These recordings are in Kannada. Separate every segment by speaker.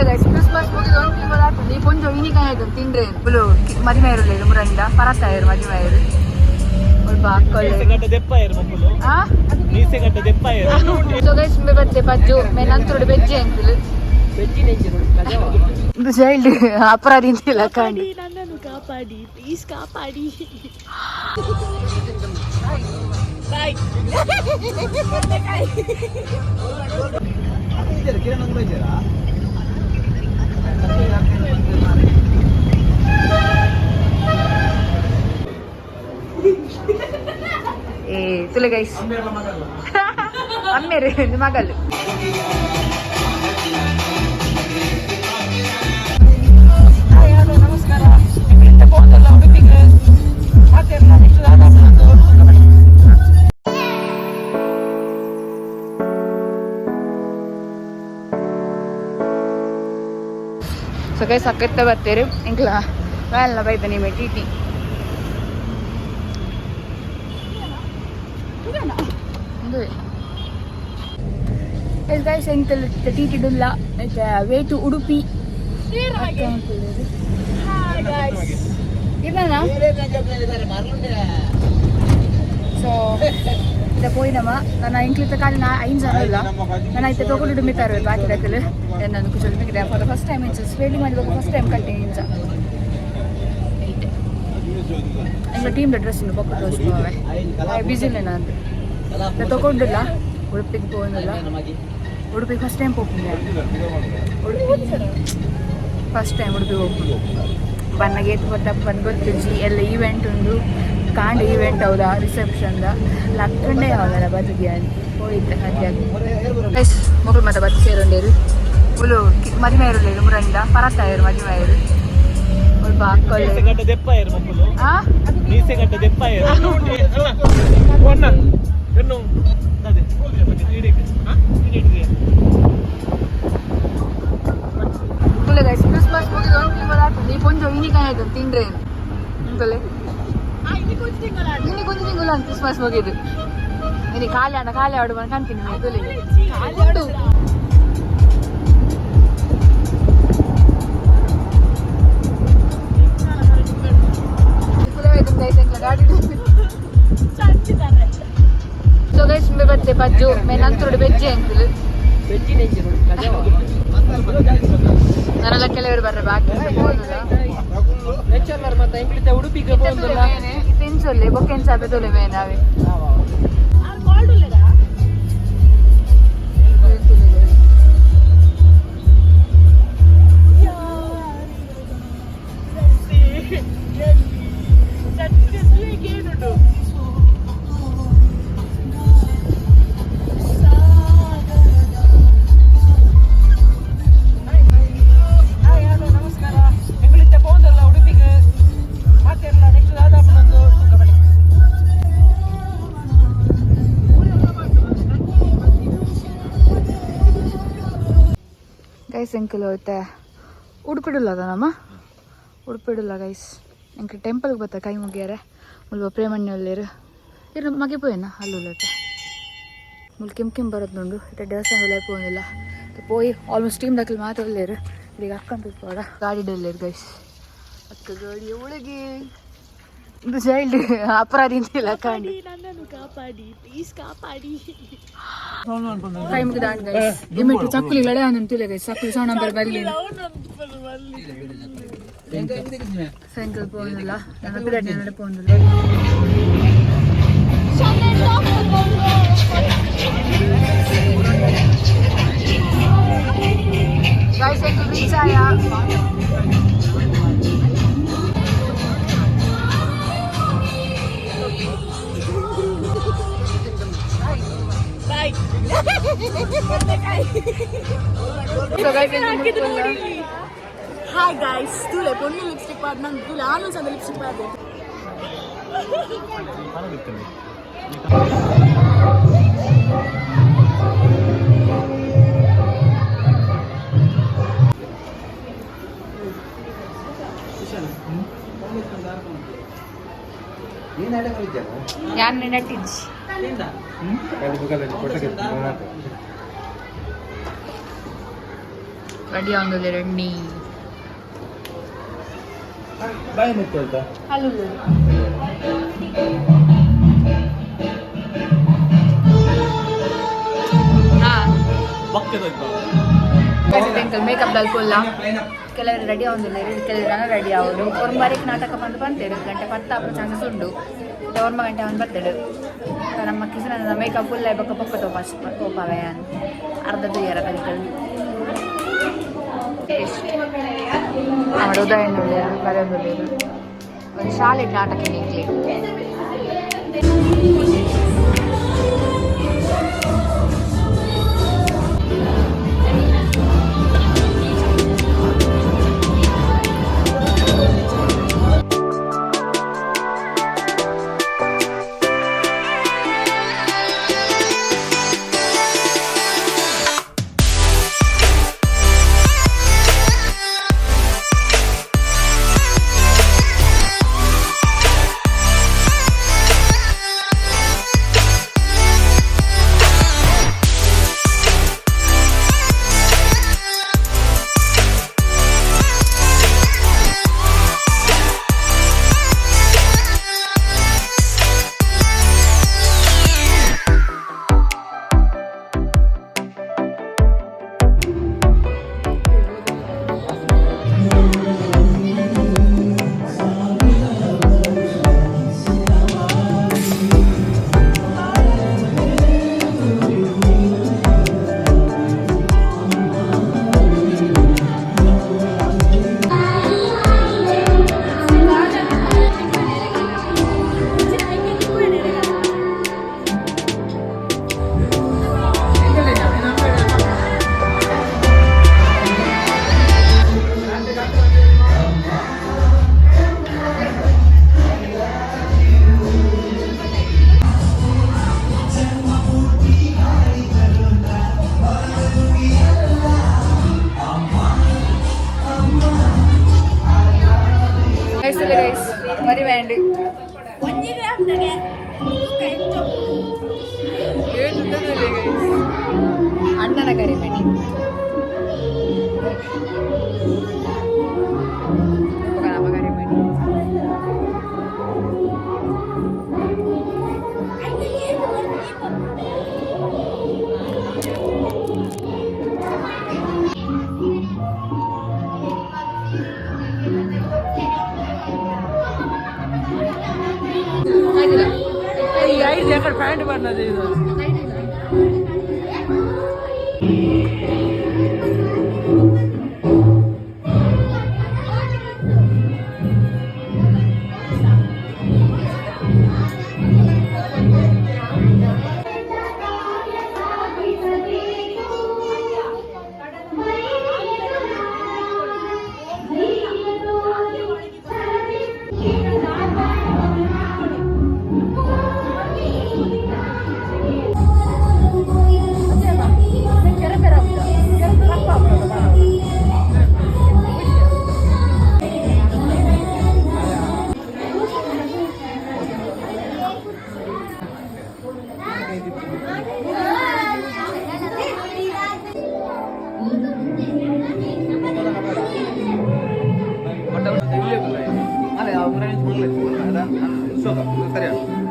Speaker 1: ಕ್ರಿಸ್ಮಸ್ ಮುಗಿದು 1 ತಿಂಗಳು ಆಗ್ತದೆ. ಈ ಕೊಂಚ ಇನಿಕಾಯಿ ಆಯ್ತು ತಿಂದ್ರೆ ಫುಲ್ಲು ಮದುವೆ ಇರಲಿಲ್ಲ ಮುರಂದ ಪರಸಾಯರು ಮದುವೆ ಆಯರು ಸೊ ಗೈಸ್ ಬತ್ತೆ ಪಜ್ಜು ಮೇನಂತೋಡು ಬೆಜ್ಜೆ ಅಂತಿಲು ಚೈಲ್ಡ್ ಅಪರಾಧಿ ಅಂತಿಲ್ಲ ಕಾಂಡಿ ನನ್ನನ್ನು ಕಾಪಾಡಿ ಪ್ಲೀಸ್ ಕಾಪಾಡಿ ತುಲೆ ಗೈಸ್ ಅಮ್ಮೇರು ಮಗಲು ನಮಸ್ಕಾರ ಸೊ ಗೈಸ್ ಅಕ್ಕತ್ತ ಬರ್ತೀರಿ ಇಂಕ್ಲ ವ್ಯಾಲ್ನ ಬೈತ ನಿಮಗೆ T T Yes guys, enkel TT Dulla way to Udupi. Hi guys. Gimana? So, ida poinama. Nana inklita kalina ain janalla. Nana ite tokondu dumitaru baaki dakale. Then nanu kucholu mikide for the first time it's spelling madi first time kalte inja. Inga team dress nu bokku toskove. Ai busy lena ante. ida tokondulla Udupige poinalla. Udupi first time ಹೋಗ್ತಿದ್ದೆ ಫಸ್ಟ್ ಟೈಮ್ ಉಡುಪಿ ಹೋಗ್ಬೋದು ಬನ್ನಗೆ ಬಂದು ಗೊತ್ತಿಜ್ಜಿ ಎಲ್ಲ ಈವೆಂಟ್ ಉಂಡು ಕಾಂಡ ಈವೆಂಟ್ ಹೌದಾ ರಿಸೆಪ್ಷನ್ದ ಲಕ್ಕಂಡೆ ಯಾವಾಗಲ್ಲ ಬದುಕಿ ಅಂತ ಹೋಯ್ತು ಹಾಗೆ ಎಸ್ ಮಗಳು ಮತ್ತೆ ಬತ್ತು ಸೇರುಂಡೇರು ಫುಲ್ಲು ಮದುವೆ ಇರಲಿಲ್ಲ ಮುರಂದ ಪರಸಾಯರು ಮದುವೆ ಆಯರು ಸ್ವಲ್ಪ ಕ್ರಿಸ್ಮಸ್ ಮುಗಿದು 1 ತಿಂಗಳು ಆಗ್ತದೆ. ಈ ಕೊಂಚ ಇನಿಕಾಯಿ ಆಯ್ತು ತಿಂದ್ರೆ ಅಂತಲೇ ಇನಿ ಕೊಂಚ ತಿಂಗಳು ಅಂತ ಕ್ರಿಸ್ಮಸ್ ಮುಗಿದು ಇನಿ ಖಾಲಿ ಆಡು ಬಂದು ಕಾಣ್ತೀನಿ ಖಾಲಿ ಆಡು ಗಾಡಿ ಸೊ ಗೈಸ್ ಬತ್ತೆ ಪಜ್ಜು ಮೇನಂತೋಡು ಬೆಜ್ಜೆ ಅಂತಿಲು ನನ್ನೆಲ್ಲ ಕೆಲವರು ಬರ್ರೆ ಬಾಕಿ ಉಡುಪಿಗೆ ತಿನ್ಸೊಲ್ಲೆ ಬೊಕ್ಕೆನ್ ಸಾಪೆ ತೊಲೆ ಮೇನಾವೆ ಗೈಸ್ ಎಂಕಲ್ ಹೋಯ್ತೆ ಉಡುಪಿಡುಲ್ಲದ ನಮ್ಮ ಉಡುಪಿಡುಲ್ಲ ಗೈಸ್ ಎಂಕ ಟೆಂಪಲ್ಗೆ ಬರ್ತಾ ಕೈ ಮುಗಿಯಾರೆ ಮುಲ್ವ ಪ್ರೇಮಣ್ಯ ಒಲ್ಲೇರು ಇರು ಮಗೆ ಪೋಯೇನ ಅಲ್ಲುಲ್ಲತ್ತೆ ಮುಲ್ ಕೆಂಪು ಬರೋದು ನೋಡು ಇತ್ತೆ ದೇವಸ್ಥಾನ ಒಳ್ಳೆ ಪೋನಿಲ್ಲ ಪೋಯಿ ಆಲ್ಮೋಸ್ಟ್ ಟೀಮ್ ದಕ್ಕಲ್ ಮಾತ್ರ ಒಲ್ಲೇರು ಈಗ ಅಕ್ಕಂತ ಪೋಡ ಗಾಡಿ ಡಲ್ಲೇರು ಗೈಸ್ ಅಕ್ಕ ಗಾಡಿಯ ಒಳಗೆ ಇದು ಚೈಲ್ಡ್ ಅಪರಾಧಿ ಅಂತಿಲ್ಲ ಕಾಂಡಿ ನನ್ನನ್ನು ಕಾಪಾಡಿ ಪ್ಲೀಸ್ ಕಾಪಾಡಿ ಕೈ ಮುಗಿದ ಗೈಸ್ ಇಮಿಟ್ಟು ಚಕ್ಕುಲಿ ಲಡೆ ಅಂತಿಲ್ಲ ಗೈಸ್ ಚಕ್ಕುಲಿ ಸೌಂಡ್ ನಂಬರ್ ಬರಲಿ ಸೈಕಲ್ ಪೋನಿಲ್ಲ ನನ್ನ ಪಿರಡಿ ನಡೆ ಪೋನಿಲ್ಲ ಗೈಸ್ ಸೈಕಲ್ ರೀಚ್ ಆಯಾ ಹಾಯ್ ಗೈಸ್ ತುಲೆ ಪೊಣ್ಣು ಲಿಪ್ಸ್ಟಿಕ್ ಪಾಡ್ ನಂಗೆ ತುಲೆ ಆನಂದ್ ಸಂದ ಲಿಪ್ಸ್ಟಿಕ್ ಪಾಡ್ದೆ ഞാൻ നെട്ടിച്ച് ರೆಡಿ ಆಗೋದು ರೆಡ್ಡಿ
Speaker 2: ಬಾಯಿ ಮುಚ್ಚು ಆಯ್ತಾ
Speaker 1: ಅಲ್ಲೂ ಮೇಕಪ್ ದಲ್ಪುಲ್ಲ ಕೆಲವರು ರೆಡಿ ಆಗೋದಿಲ್ಲ ಕೆಲವರು ಜನ ರೆಡಿ ಆಗೋದು ಒಂದು ಬಾರಿಗೆ ನಾಟಕ ಬಂದು 2 ಗಂಟೆ 10 ಆಪು ಚಾನ್ಸಸ್ ಉಂಡು 1 ಗಂಟೆ ಒಂದು ಬರ್ತಾడు ನಮ್ಮ ಕಿಸನ ಮೇಕಪ್ ಫುಲ್ ಬೊಕ್ಕ ಬೊಕ್ಕ ತೋಪಾವೆ ಅರ್ಧದ್ದು ಏರ ಕಲಿಕಲ್ ಉದಯಣ್ಣು ಬರೆಯೋದು ಒಂದು ಶಾಲೆ ನಾಟಕ ನೀಕ್ಲಿ ಮರಿ ಬ್ಯಾಂಡ್ ಅಣ್ಣನ ಕರಿಮಣಿ ನಮ್ಮ ಕರಿಮಣಿ
Speaker 2: అక్కడ ప్యాంట్ పడినది ಸರಿಯಾ ಇದೆ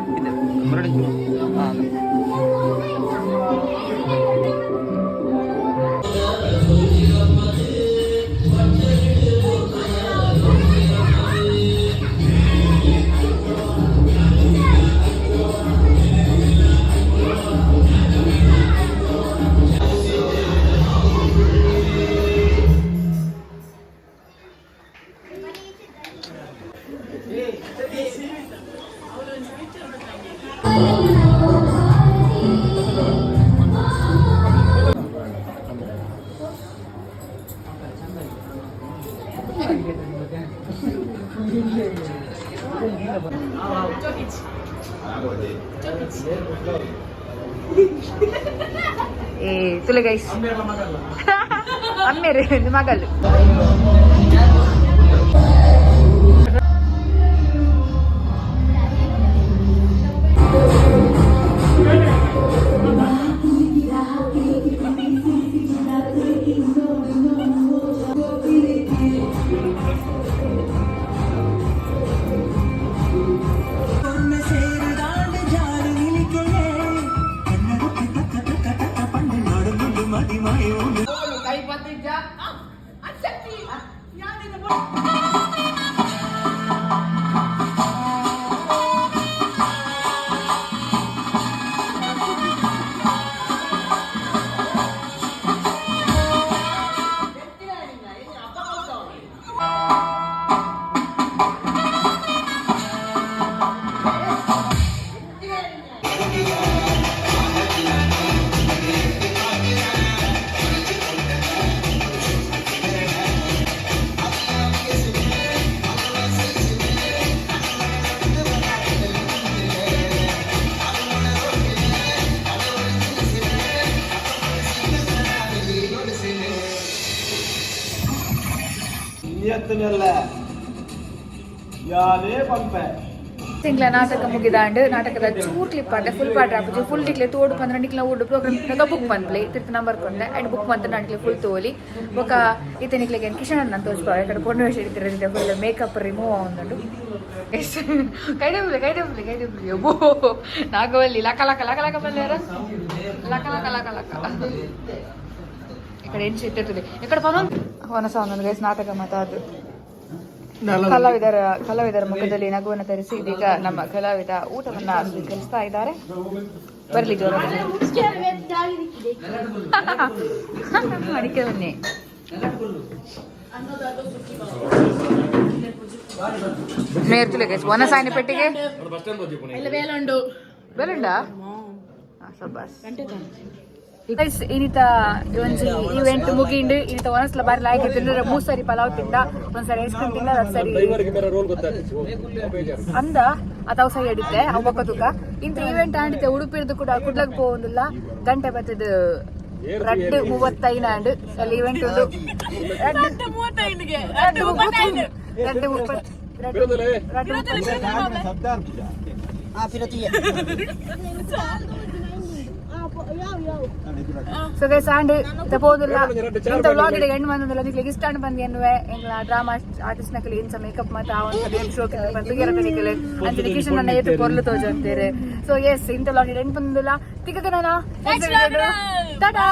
Speaker 1: तुले गाइस अम्मेरे मगल ತಿಂಗಳ ನಾಟಕ ಮುಗಿದಾಂಡು ನಾಟಕದ ಚೂರು ಕ್ಲಿಪ್ ಆದ ಫುಲ್ ಪಾರ್ಟ್ ಹಾಕುದು ಫುಲ್ ಟಿಕ್ಲೆ ತೋಡು ಬಂದ್ರೆ ನಿಕ್ಲ ಊಡು ಪ್ರೋಗ್ರಾಮ್ ಬುಕ್ ಬಂದ್ಲಿ ತಿರ್ತಿ ನಂಬರ್ ಕೊಂಡೆ ಅಂಡ್ ಬುಕ್ ಬಂತ ನನಗೆ ಫುಲ್ ತೋಲಿ ఒక ಈತ ನಿಕ್ಲಿಗೆ ಕಿಶನ್ ನಾನು ತೋರಿಸ್ಬಾ ಯಾಕಂದ್ರೆ ಪೊಣ್ಣು ವೇಷ ಇಡ್ತಿರೋದಿದೆ ಫುಲ್ ಮೇಕಪ್ ರಿಮೂವ್ ಆಗುಂಡು ಕೈಡೆ ಒಬ್ಬೋ ನಾಗವಲ್ಲಿ ಲಕ ಲಕ ಲಕ ಲಕ ಬಂದಾರ ಲಕ ಲಕ ಲಕ ಲಕ ఇక్కడ ఏం చెట్టు ఇక్కడ పనం ಹೊನಸ ಒಂದೊಂದು ಗೈಸ್ ನಾಟಕ ಮಾತಾದು ಕಲಾವಿದರ ಮುಖದಲ್ಲಿ ನಗುವನ್ನು ತರಿಸಿ ಇದೀಗ ನಮ್ಮ ಕಲಾವಿದ ಊಟವನ್ನ ಸ್ವೀಕರಿಸ್ತಾ ಇದ್ದಾರೆ. ಬರ್ಲಿ ಜೋರಾಗಿ ಅಡಿಕೆ ಬನ್ನಿ. నేర్చులే గైస్ వనస ఆయన పెట్టిగే ಬೇಲುಂಡ ಸಬ್ಬಾಸ್ ಗೈಸ್ ಇನ್ನಿತ ಒಂಜಿ ಇವೆಂಟ್ ಮುಗಿಂಡು ಇನ್ನಿತ ಒಂದ್ಸಲ ಬಾರಿ ಲಾಯ್ಕ್ ತಿಂದ್ರೆ 3 ಸರಿ ಪಲಾವ್ ತಿಂದ ಒಂದ್ಸರಿ ಐಸ್ ಕ್ರೀಮ್ ತಿಂದ ಅದು ಸರಿ ಅಂದ ಅದು ಸೈ ಅಡಿತೆ ಅವಕ್ಕ ತುಕ ಇಂತ ಇವೆಂಟ್ ಆಡಿತೆ ಉಡುಪಿರ್ದು ಕೂಡ ಕುಡ್ಲಕ್ ಹೋಗುದಿಲ್ಲ ಗಂಟೆ ಬತ್ತದ 2:35 ಆಂಡ್ ಅಲ್ಲಿ ಇವೆಂಟ್ ಉಂಡು 2:35 ಸೊ ಗೈಸ್ ಆಂಡ್ ತಪೋದಿಲ್ಲ ಇಂತ ವ್ಲಾಗ್ ಗೆ ಎಂಡ್ ಬಂದಿಲ್ಲ ನಿಕ್ಲೆ ಇಷ್ಟ ಅನ್ ಬಂದಿ ಎನ್ನುವೆ ಎಂಗ್ಲ ಡ್ರಾಮಾ ಆರ್ಟಿಸ್ಟ್ ನಕಲಿ ಇನ್ಸ ಮೇಕಪ್ ಮತ್ತ ಆ ಒಂದು ಶೋ ಗೆ ಬಂದು ಗೆರಟ ನಿಕ್ಲೆ ಅಂತ ಕಿಶನ್ ನನ್ನ ಏತು ಕೊರ್ಲು ತೋಜ ಅಂತಾರೆ. ಸೊ ಎಸ್ ಇಂತ ವ್ಲಾಗ್ ಎಂಡ್ ಬಂದಿಲ್ಲ ತಿಕ್ಕಕನ ಟಾಟಾ.